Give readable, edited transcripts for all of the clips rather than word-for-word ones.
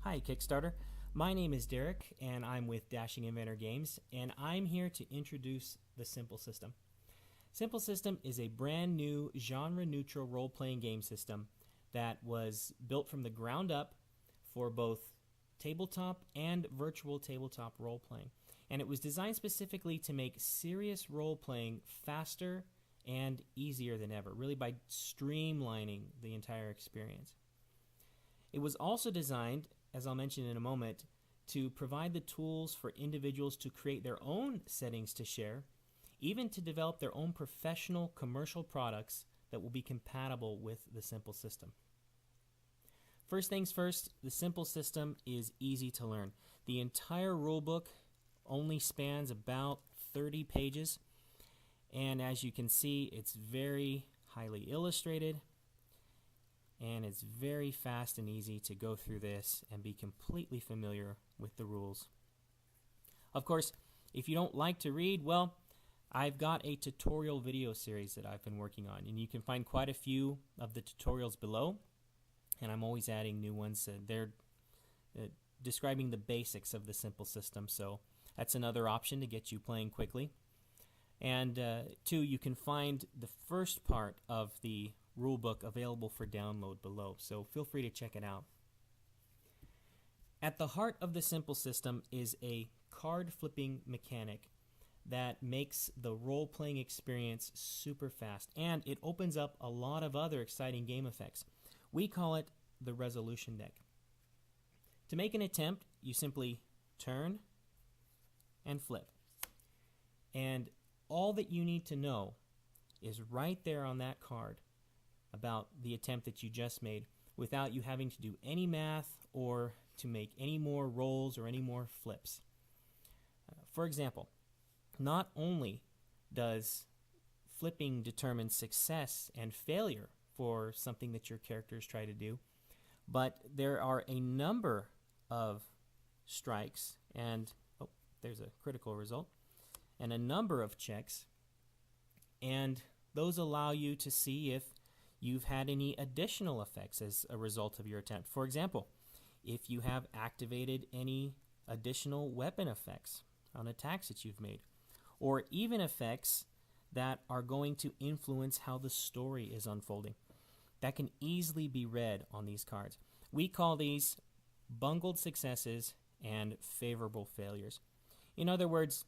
Hi Kickstarter, my name is Derek and I'm with Dashing Inventor Games, and I'm here to introduce the Simple System. Simple System is a brand new genre-neutral role-playing game system that was built from the ground up for both tabletop and virtual tabletop role-playing. And it was designed specifically to make serious role-playing faster and easier than ever, really by streamlining the entire experience. It was also designed, as I'll mention in a moment, to provide the tools for individuals to create their own settings to share, even to develop their own professional commercial products that will be compatible with the Simple System. First things first, the Simple System is easy to learn. The entire rulebook only spans about 30 pages, and as you can see, it's very highly illustrated, and it's very fast and easy to go through this and be completely familiar with the rules. Of course, if you don't like to read, well, I've got a tutorial video series that I've been working on, and you can find quite a few of the tutorials below, and I'm always adding new ones. They're describing the basics of the Simple System, so that's another option to get you playing quickly. And two, you can find the first part of the rulebook available for download below, so feel free to check it out. At the heart of the Simple System is a card flipping mechanic that makes the role-playing experience super fast, and it opens up a lot of other exciting game effects. We call it the resolution deck. To make an attempt, you simply turn and flip, and all that you need to know is right there on that card about the attempt that you just made, without you having to do any math or to make any more rolls or any more flips. For example, not only does flipping determine success and failure for something that your characters try to do, but there are a number of strikes, and there's a critical result, and a number of checks, and those allow you to see if you've had any additional effects as a result of your attempt. For example, if you have activated any additional weapon effects on attacks that you've made, or even effects that are going to influence how the story is unfolding. That can easily be read on these cards. We call these bungled successes and favorable failures. In other words,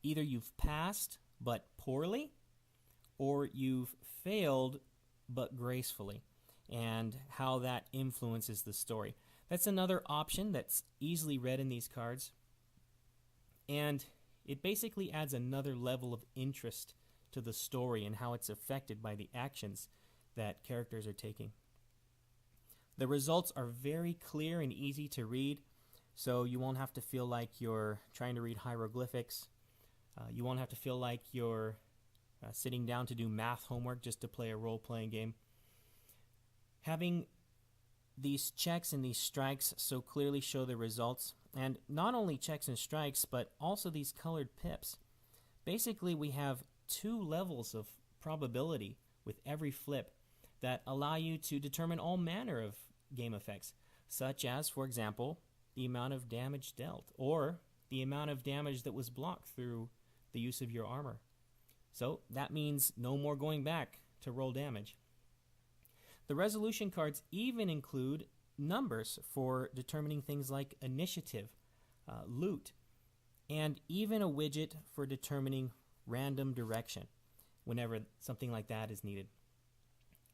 either you've passed but poorly, or you've failed but gracefully, and how that influences the story. That's another option that's easily read in these cards, and it basically adds another level of interest to the story and how it's affected by the actions that characters are taking. The results are very clear and easy to read, so you won't have to feel like you're trying to read hieroglyphics. You won't have to feel like you're sitting down to do math homework just to play a role-playing game. Having these checks and these strikes so clearly show the results, and not only checks and strikes, but also these colored pips. Basically, we have two levels of probability with every flip that allow you to determine all manner of game effects, such as, for example, the amount of damage dealt, or the amount of damage that was blocked through the use of your armor. So that means no more going back to roll damage. The resolution cards even include numbers for determining things like initiative, loot, and even a widget for determining random direction whenever something like that is needed.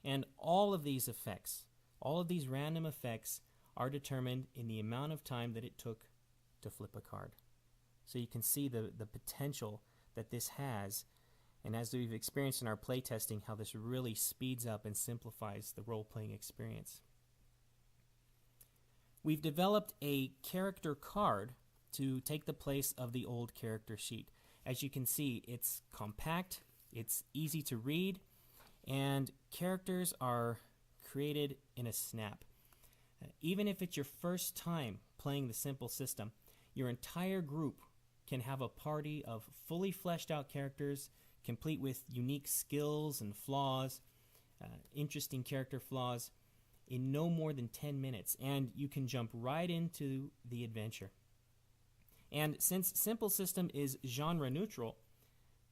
And all of these effects, all of these random effects, are determined in the amount of time that it took to flip a card. So you can see the potential that this has, and as we've experienced in our playtesting, how this really speeds up and simplifies the role-playing experience. We've developed a character card to take the place of the old character sheet. As you can see, it's compact, it's easy to read, and characters are created in a snap. Even if it's your first time playing the Simple System, your entire group can have a party of fully fleshed out characters, complete with unique skills and flaws, interesting character flaws. in no more than 10 minutes, and you can jump right into the adventure. And since Simple System is genre neutral,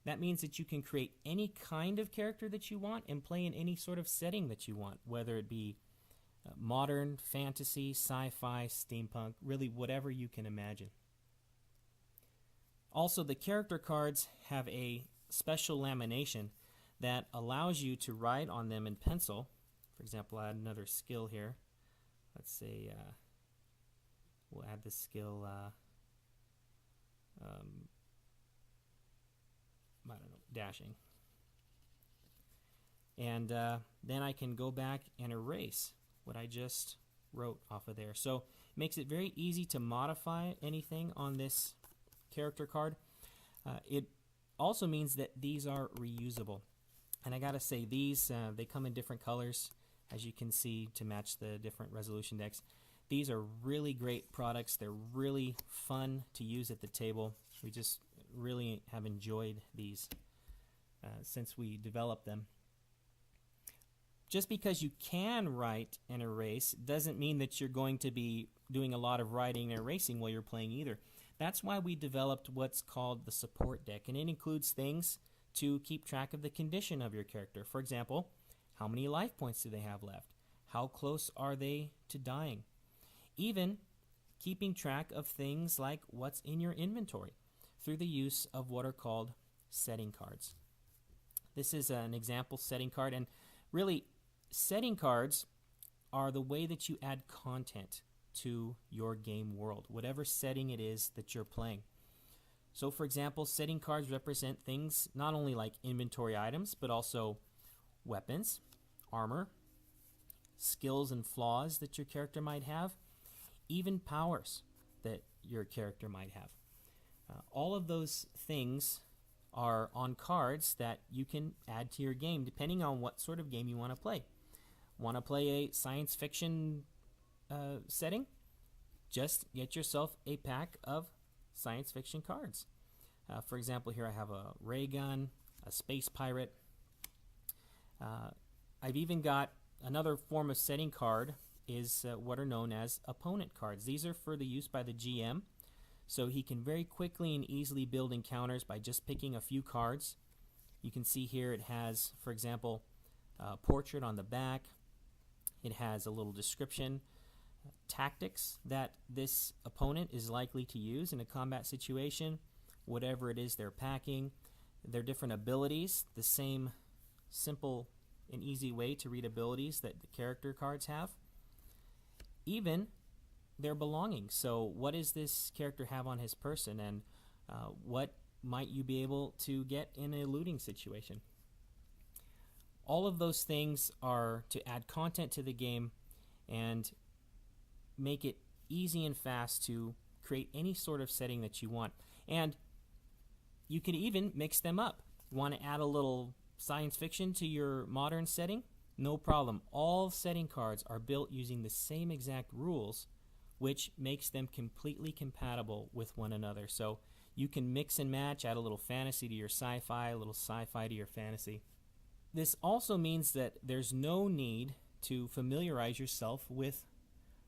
that means that you can create any kind of character that you want and play in any sort of setting that you want, whether it be modern, fantasy, sci-fi, steampunk, really whatever you can imagine. Also, the character cards have a special lamination that allows you to write on them in pencil. For example, I'll add another skill here. Let's say we'll add the skill, I don't know, dashing. And then I can go back and erase what I just wrote off of there. So it makes it very easy to modify anything on this character card. It also means that these are reusable. And I gotta say, these they come in different colors, as you can see, to match the different resolution decks. These are really great products. They're really fun to use at the table. We just really have enjoyed these since we developed them. Just because you can write and erase doesn't mean that you're going to be doing a lot of writing and erasing while you're playing either. That's why we developed what's called the support deck, and it includes things to keep track of the condition of your character. For example, how many life points do they have left? How close are they to dying? Even keeping track of things like what's in your inventory through the use of what are called setting cards. This is an example setting card, and really setting cards are the way that you add content to your game world, whatever setting it is that you're playing. So for example, setting cards represent things not only like inventory items, but also weapons, armor, skills and flaws that your character might have, even powers that your character might have. All of those things are on cards that you can add to your game depending on what sort of game you want to play. Want to play a science fiction setting? Just get yourself a pack of science fiction cards. For example, here I have a ray gun, a space pirate. I've even got another form of setting card is what are known as opponent cards. These are for the use by the GM, so he can very quickly and easily build encounters by just picking a few cards. You can see here it has, for example, a portrait on the back. It has a little description, tactics that this opponent is likely to use in a combat situation, whatever it is they're packing, their different abilities, the same simple and easy way to read abilities that the character cards have, even their belongings. So what does this character have on his person, and what might you be able to get in a looting situation? All of those things are to add content to the game and make it easy and fast to create any sort of setting that you want. And you can even mix them up. Want to add a little science fiction to your modern setting? No problem. All setting cards are built using the same exact rules, which makes them completely compatible with one another. So you can mix and match, add a little fantasy to your sci-fi, a little sci-fi to your fantasy. This also means that there's no need to familiarize yourself with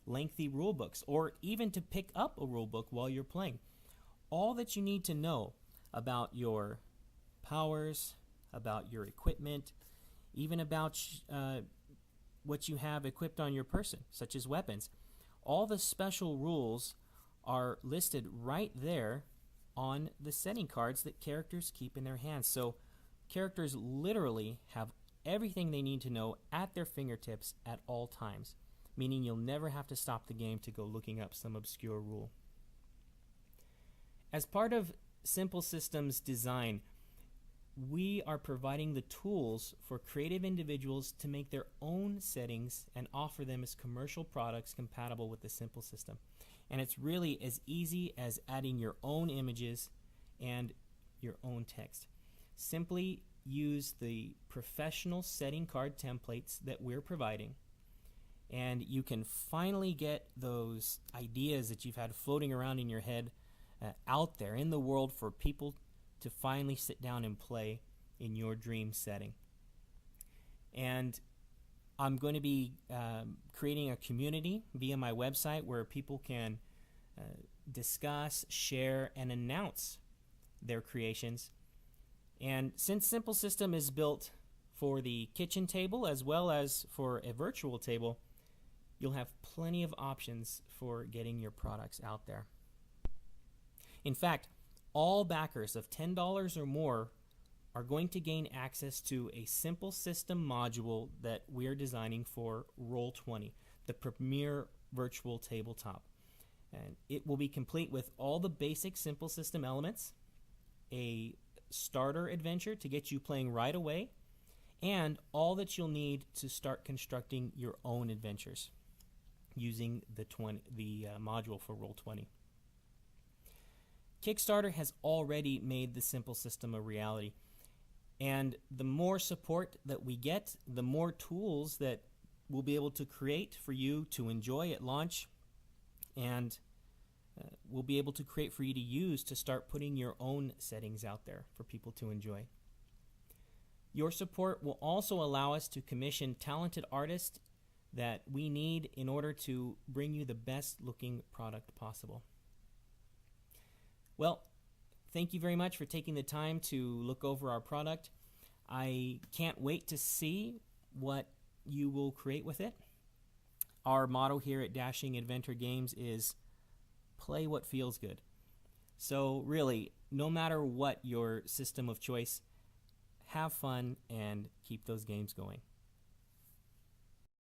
lengthy rule books or even to pick up a rule book while you're playing. All that you need to know about your powers, about your equipment, even about what you have equipped on your person, such as weapons. All the special rules are listed right there on the setting cards that characters keep in their hands. So characters literally have everything they need to know at their fingertips at all times, meaning you'll never have to stop the game to go looking up some obscure rule. As part of Simple Systems design, we are providing the tools for creative individuals to make their own settings and offer them as commercial products compatible with the Simple System. And it's really as easy as adding your own images and your own text. Simply use the professional setting card templates that we're providing, and you can finally get those ideas that you've had floating around in your head out there in the world for people to finally sit down and play in your dream setting. And I'm going to be creating a community via my website where people can discuss, share, and announce their creations. And since Simple System is built for the kitchen table as well as for a virtual table, you'll have plenty of options for getting your products out there. In fact, all backers of $10 or more are going to gain access to a Simple System module that we're designing for Roll20, the premier virtual tabletop. And it will be complete with all the basic Simple System elements, a starter adventure to get you playing right away, and all that you'll need to start constructing your own adventures using the module for Roll20. Kickstarter has already made the Simple System a reality, and the more support that we get, the more tools that we'll be able to create for you to enjoy at launch, and we'll be able to create for you to use to start putting your own settings out there for people to enjoy. Your support will also allow us to commission talented artists that we need in order to bring you the best looking product possible. Well, thank you very much for taking the time to look over our product. I can't wait to see what you will create with it. Our motto here at Dashing Adventure Games is play what feels good. So really, no matter what your system of choice, have fun and keep those games going.